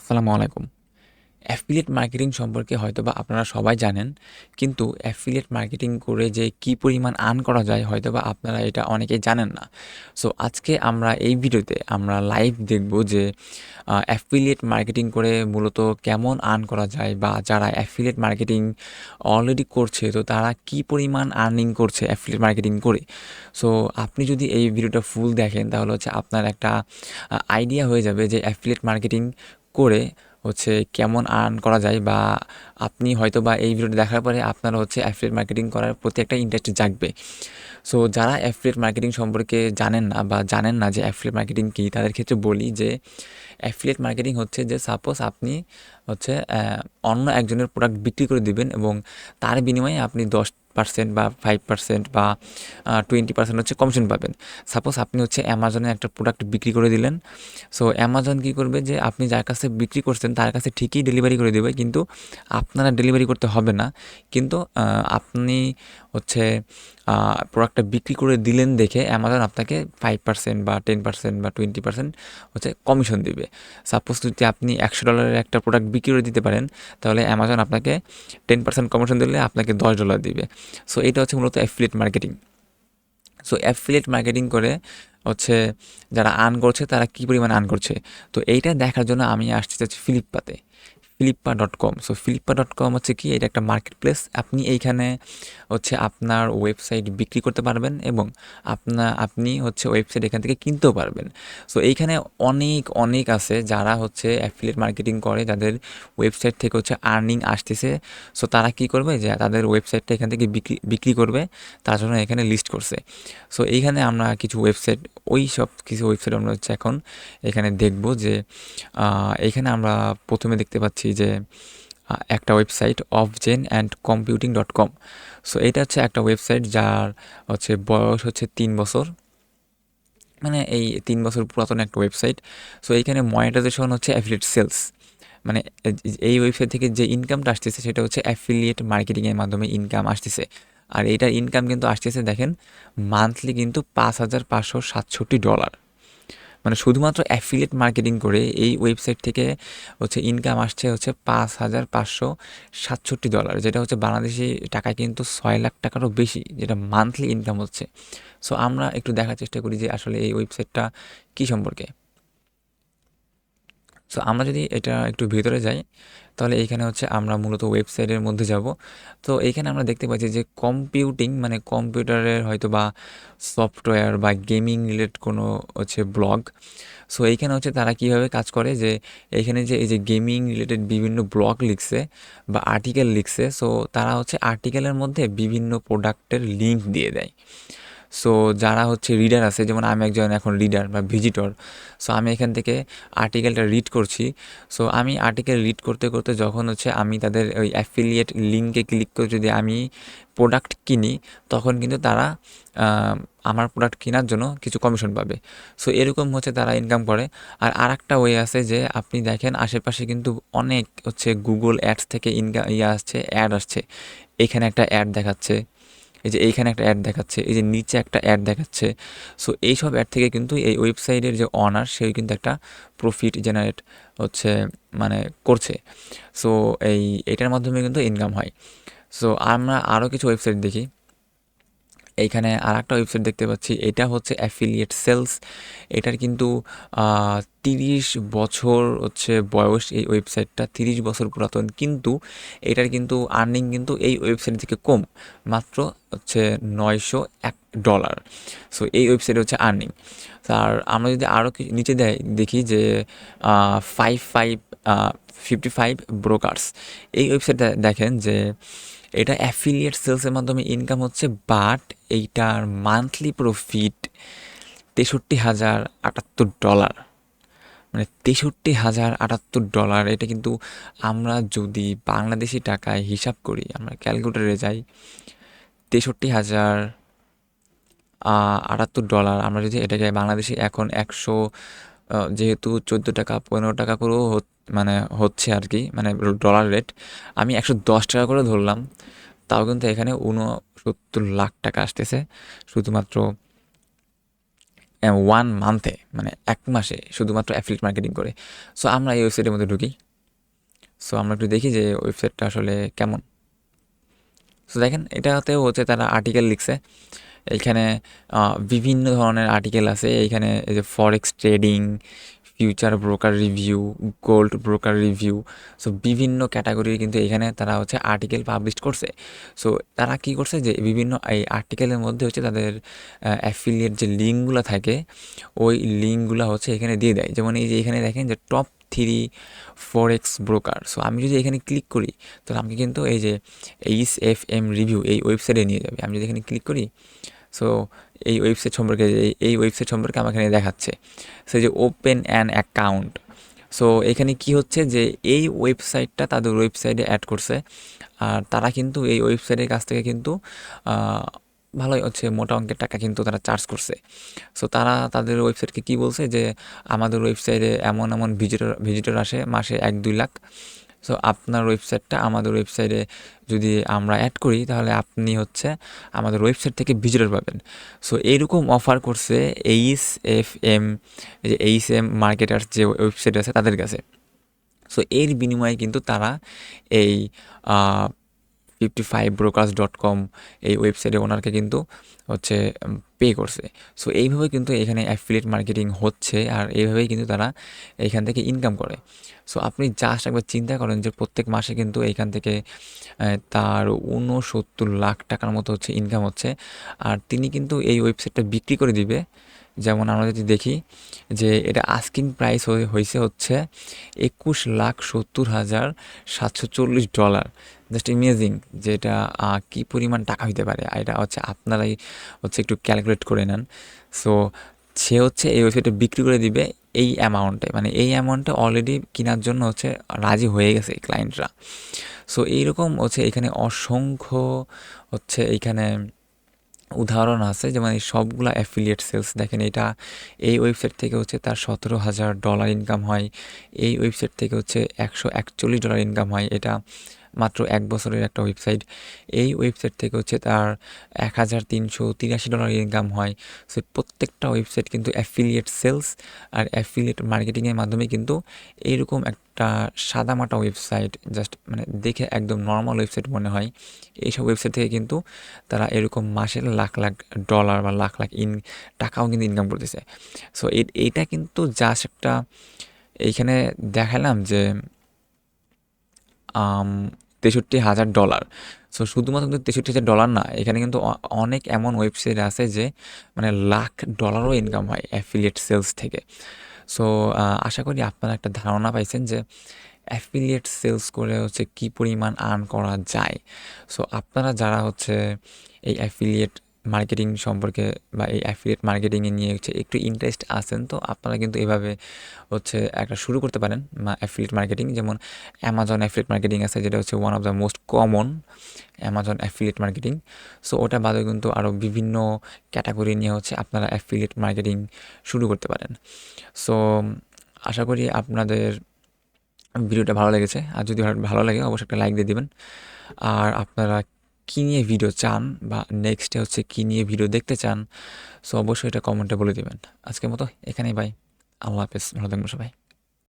আসসালামু আলাইকুম। Affiliate marketing সম্পর্কে হয়তোবা আপনারা সবাই জানেন। কিন্তু অ্যাফিলিয়েট মার্কেটিং করে যে কী পরিমাণ আর্ন করা যায় হয়তোবা আপনারা এটা অনেকেই জানেন না। সো আজকে আমরা এই ভিডিওতে আমরা লাইভ দেখব যে অ্যাফিলিয়েট মার্কেটিং করে মূলত কেমন আর্ন করা যায়, বা যারা অ্যাফিলিয়েট মার্কেটিং অলরেডি করছে তো তারা কী পরিমাণ আর্নিং করছে অ্যাফিলিয়েট মার্কেটিং করে। সো আপনি যদি এই ভিডিওটা ফুল দেখেন তাহলে হচ্ছে আপনার একটা আইডিয়া হয়ে যাবে যে অ্যাফিলিয়েট মার্কেটিং করে কেমন আর্ন করা যায়, বা আপনি হয়তো বা এই ভিডিওটা দেখার পরে আপনারা অ্যাফিলিয়েট মার্কেটিং করার প্রতি একটা ইন্টারেস্ট জাগবে। সো যারা অ্যাফিলিয়েট মার্কেটিং সম্পর্কে জানেন না বা জানেন না যে অ্যাফিলিয়েট মার্কেটিং কী, তাদের ক্ষেত্রে বলি যে অ্যাফিলিয়েট মার্কেটিং হচ্ছে যে সাপোজ আপনি হচ্ছে অন্য একজনের প্রোডাক্ট বিক্রি করে দিবেন এবং তার বিনিময়ে আপনি 10% বা 5% বা 20% কমিশন পাবেন। সাপোজ আপনি অ্যামাজনে একটা প্রোডাক্ট বিক্রি করে দিলেন। সো অ্যামাজন কী করবে যে আপনি যার কাছে বিক্রি করছেন তার কাছে ঠিকই ডেলিভারি করে দেবে, কিন্তু আপনারা ডেলিভারি করতে হবে না। কিন্তু আপনি হচ্ছে প্রোডাক্টটা বিক্রি করে দিলেন দেখে অ্যামাজন আপনাকে 5% বা 10% বা 20% কমিশন দিবে। সাপোজ যদি আপনি $100 একটা প্রোডাক্ট বিক্রি করে দিতে পারেন, তাহলে অ্যামাজন আপনাকে 10% কমিশন দিলে আপনাকে $10 দিবে। সো এটা মূলত affiliate marketing. So affiliate marketing করে হচ্ছে যারা আর্ন করছে তারা কী পরিমাণ আর্ন করছে, তো এইটা দেখার জন্য আমি আসছি ফ্লিপকার্টে, flippa.com। সো flippa.com কি, এটা একটা মার্কেট প্লেস। আপনি এইখানে আপনার ওয়েবসাইট বিক্রি করতে পারবেন এবং আপনি ওয়েবসাইট এখান থেকে কিনতেও পারবেন। সো এইখানে অনেক অনেক আছে যারা অ্যাফিলিয়েট মার্কেটিং করে, যাদের ওয়েবসাইট থেকে আর্নিং আসতেছে। সো তারা কি করবে যে তাদের ওয়েবসাইটটা এখান থেকে বিক্রি করবে, তার জন্য এখানে লিস্ট করছে। সো এইখানে আমরা কিছু ওয়েবসাইট, কিছু ওয়েবসাইট আমরা এখন এখানে দেখব যে এইখানে আমরা প্রথমে দেখতে পাচ্ছি যে একটা ওয়েবসাইট ofgen&computing.com। সো এটা একটা ওয়েবসাইট যার বয়স 3 বছর, মানে এই 3 বছর পুরাতন একটা ওয়েবসাইট। সো এইখানে মনিটাইজেশন অ্যাফিলিয়েট সেলস, মানে এই ওয়েবসাইট থেকে যে ইনকামটা আসতেছে সেটা অ্যাফিলিয়েট মার্কেটিংয়ের মাধ্যমে ইনকাম আসতেছে। আর এইটার ইনকাম কিন্তু আসতেছে, দেখেন, মান্থলি কিন্তু $5,567। মানে শুধুমাত্র অ্যাফিলিয়েট মার্কেটিং করে এই ওয়েবসাইট থেকে ইনকাম আসছে $5,567, যেটা বাংলাদেশি টাকায় কিন্তু 6 লাখ টাকারও বেশি, যেটা মান্থলি ইনকাম হচ্ছে। সো আমরা একটু দেখার চেষ্টা করি যে আসলে এই ওয়েবসাইটটা কী সম্পর্কে। সো আমরা যদি এটা একটু ভিতরে যাই, তাহলে এইখানে আমরা মূলত ওয়েবসাইটের মধ্যে যাব। তো এইখানে আমরা দেখতে পাচ্ছি যে কম্পিউটিং, মানে কম্পিউটারের হয়তো বা সফটওয়্যার বা গেমিং রিলেটেড কোনো ব্লগ। সো এইখানে তারা কীভাবে কাজ করে, যে এইখানে যে এই যে গেমিং রিলেটেড বিভিন্ন ব্লগ লিখছে বা আর্টিকেল লিখছে, সো তারা আর্টিকেলের মধ্যে বিভিন্ন প্রোডাক্টের লিঙ্ক দিয়ে দেয়। সো যারা রিডার আছে, যেমন আমি একজন এখন রিডার বা ভিজিটর, সো আমি এখান থেকে আর্টিকেলটা রিড করছি। সো আমি আর্টিকেল রিড করতে করতে যখন আমি তাদের ওই অ্যাফিলিয়েট লিঙ্কে ক্লিক করে যদি আমি প্রোডাক্ট কিনি, তখন কিন্তু তারা আমার প্রোডাক্ট কেনার জন্য কিছু কমিশন পাবে। সো এরকম তারা ইনকাম করে। আর আরেকটা ওয়ে আছে যে আপনি দেখেন আশেপাশে কিন্তু অনেক গুগল অ্যাডস থেকে ইনকাম আসছে, অ্যাড আসছে। এখানে একটা অ্যাড দেখাচ্ছে, এই যে এইখানে একটা অ্যাড দেখাচ্ছে, এই যে নিচে একটা অ্যাড দেখাচ্ছে। সো এইসব অ্যাড থেকে কিন্তু এই ওয়েবসাইটের যে অনার, সে কিন্তু একটা প্রফিট জেনারেট হচ্ছে মানে করছে। সো এটার মাধ্যমে কিন্তু ইনকাম হয়। সো আমরা আরও কিছু ওয়েবসাইট দেখি। এইখানে আর একটা ওয়েবসাইট দেখতে পাচ্ছি, এটা অ্যাফিলিয়েট সেলস। এটার কিন্তু 30 বছর বয়স। এই ওয়েবসাইটটা 30 বছর পুরাতন, কিন্তু এটার কিন্তু আর্নিং কিন্তু এই ওয়েবসাইট থেকে কম, মাত্র $901। সো এই ওয়েবসাইটে আর্নিং। আর আমরা যদি আরও নিচে দেখি যে 55 ব্রোকার্স, এই ওয়েবসাইটটা দেখেন যে এটা অ্যাফিলিয়েট সেলসের মাধ্যমে ইনকাম হচ্ছে, বাট এইটার মান্থলি প্রফিট $63,078। মানে $63,078। এটা কিন্তু আমরা যদি বাংলাদেশি টাকায় হিসাব করি, আমরা ক্যালকুলেটরে যাই, $63,078 আমরা যদি এটাকে বাংলাদেশি এখন 100, যেহেতু 14 টাকা 15 টাকা করেও মানে হচ্ছে আর কি, মানে ডলার রেট, আমি 110 টাকা করে ধরলাম, তাও কিন্তু এখানে 69 লাখ টাকা আসতেছে শুধুমাত্র 1 মান্থে মানে 1 মাসে শুধুমাত্র অ্যাফিলিয়েট মার্কেটিং করে। সো আমরা এই ওয়েবসাইটের মধ্যে ঢুকি। সো আমরা একটু দেখি যে ওয়েবসাইটটা আসলে কেমন। সো দেখেন এটাতেও হচ্ছে তারা আর্টিকেল লিখছে। এইখানে বিভিন্ন ধরনের আর্টিকেল আছে। এইখানে এই যে forex trading, future broker review, gold broker review. So বিভিন্ন ক্যাটাগরির কিন্তু এখানে তারা হচ্ছে আর্টিকেল পাবলিশ করছে। সো তারা কি করছে যে বিভিন্ন এই আর্টিকেলের মধ্যে হচ্ছে তাদের অ্যাফিলিয়েট যে লিঙ্কগুলো থাকে ওই লিঙ্কগুলো হচ্ছে এখানে দিয়ে দেয়। যেমন এই যে এখানে দেখেন যে টপ 3 ফরেক্স ব্রোকার। সো আমি যদি এখানে ক্লিক করি তাহলে আমাকে কিন্তু এই যে এইচএফএম রিভিউ এই ওয়েবসাইটে নিয়ে যাবে। আমি যদি এখানে ক্লিক করি, সো এই ওয়েবসাইট সম্পর্কে এই ওয়েবসাইট সম্পর্কে আমাকে এখানে দেখাচ্ছে। সো যে ওপেন অ্যান অ্যাকাউন্ট। সো এখানে কি হচ্ছে যে এই ওয়েবসাইটটা তাদের ওয়েবসাইটে অ্যাড করছে। আর তারা কিন্তু এই ওয়েবসাইটের কাছ থেকে কিন্তু ভালোই হচ্ছে মোটা অঙ্কের টাকা কিন্তু তারা চার্জ করছে। সো তারা তাদের ওয়েবসাইটকে কি বলছে যে আমাদের ওয়েবসাইটে এমন এমন ভিজিটর আসে মাসে 1-2 লাখ। সো আপনার ওয়েবসাইটটা আমাদের ওয়েবসাইটে যদি আমরা অ্যাড করি তাহলে আপনি হচ্ছে আমাদের ওয়েবসাইট থেকে ভিজিটর পাবেন। সো এইরকম অফার করছে এইচএফএম, এই যে এইচএম মার্কেটার্স যে ওয়েবসাইট আছে তাদের কাছে। সো এর বিনিময়ে কিন্তু তারা এই 55brokers.com এই ওয়েবসাইটে ওনারকে কিন্তু হচ্ছে পে করছে। সো এইভাবে কিন্তু এখানে অ্যাফিলিয়েট মার্কেটিং হচ্ছে আর এইভাবেই কিন্তু তারা এইখান থেকে ইনকাম করে। সো আপনি জাস্ট একবার চিন্তা করেন যে প্রত্যেক মাসে কিন্তু এইখান থেকে তার 69 লাখ টাকার মতো হচ্ছে ইনকাম হচ্ছে। আর তিনি কিন্তু এই ওয়েবসাইটটা বিক্রি করে দিবে। যেমন আমরা যদি দেখি যে এটা আস্কিং প্রাইস হয়েছে হচ্ছে $21,70,740। জাস্ট ইমেজিং যে এটা কী পরিমাণ টাকা হইতে পারে। আর এটা হচ্ছে আপনারাই হচ্ছে একটু ক্যালকুলেট করে নেন। সো সে হচ্ছে এই ওয়েবসাইটে বিক্রি করে দিবে এই অ্যামাউন্টে, মানে এই অ্যামাউন্টে অলরেডি কেনার জন্য হচ্ছে রাজি হয়ে গেছে ক্লায়েন্টরা। সো এইরকম হচ্ছে এখানে অসংখ্য হচ্ছে এইখানে উদাহরণ আছে। যেমন এই সবগুলা অ্যাফিলিয়েট সেলস দেখেন, এটা এই ওয়েবসাইট থেকে হচ্ছে তার $17,000 ইনকাম হয়। এই ওয়েবসাইট থেকে হচ্ছে $141 ইনকাম হয়। এটা মাত্র 1 বছরের একটা ওয়েবসাইট। এই ওয়েবসাইট থেকে হচ্ছে তার $1,383 ইনকাম হয়। সো প্রত্যেকটা ওয়েবসাইট কিন্তু অ্যাফিলিয়েট সেলস আর অ্যাফিলিয়েট মার্কেটিংয়ের মাধ্যমে কিন্তু এইরকম একটা সাদামাটা ওয়েবসাইট, জাস্ট মানে দেখে একদম নর্মাল ওয়েবসাইট মনে হয়, এইসব ওয়েবসাইট থেকে কিন্তু তারা এরকম মাসের লাখ লাখ ডলার বা লাখ লাখ টাকাও কিন্তু ইনকাম করতেছে। সো এইটা কিন্তু জাস্ট একটা এইখানে দেখালাম যে $63,000। সো শুধুমাত্র কিন্তু $63,000 না, এখানে কিন্তু অনেক এমন ওয়েবসাইট আছে যে মানে লাখ ডলারও ইনকাম হয় অ্যাফিলিয়েট সেলস থেকে। সো আশা করি আপনারা একটা ধারণা পাইছেন যে অ্যাফিলিয়েট সেলস করে হচ্ছে কী পরিমাণ আর্ন করা যায়। সো আপনারা যারা হচ্ছে এই অ্যাফিলিয়েট মার্কেটিং সম্পর্কে বা এই অ্যাফিলিয়েট মার্কেটিংয়ে নিয়ে হচ্ছে একটু ইন্টারেস্ট আছেন, তো আপনারা কিন্তু এভাবে হচ্ছে একটা শুরু করতে পারেন অ্যাফিলিয়েট মার্কেটিং। যেমন অ্যামাজন অ্যাফিলিয়েট মার্কেটিং আছে, যেটা হচ্ছে one of the most common Amazon affiliate marketing. So ওটা বাদে কিন্তু আরও বিভিন্ন ক্যাটাগরি নিয়ে হচ্ছে আপনারা অ্যাফিলিয়েট মার্কেটিং শুরু করতে পারেন। সো আশা করি আপনাদের ভিডিওটা ভালো লেগেছে। আর যদি ভালো লাগে অবশ্যই একটা লাইক দিয়ে দিবেন। আর আপনারা কী নিয়ে ভিডিও চান বা নেক্সটে হচ্ছে কী নিয়ে ভিডিও দেখতে চান, সো অবশ্যই এটা কমেন্টে বলে দিবেন। আজকের মতো এখানেই বাই। আল্লাহ হাফেজ, ভালো থাকবেন সবাই।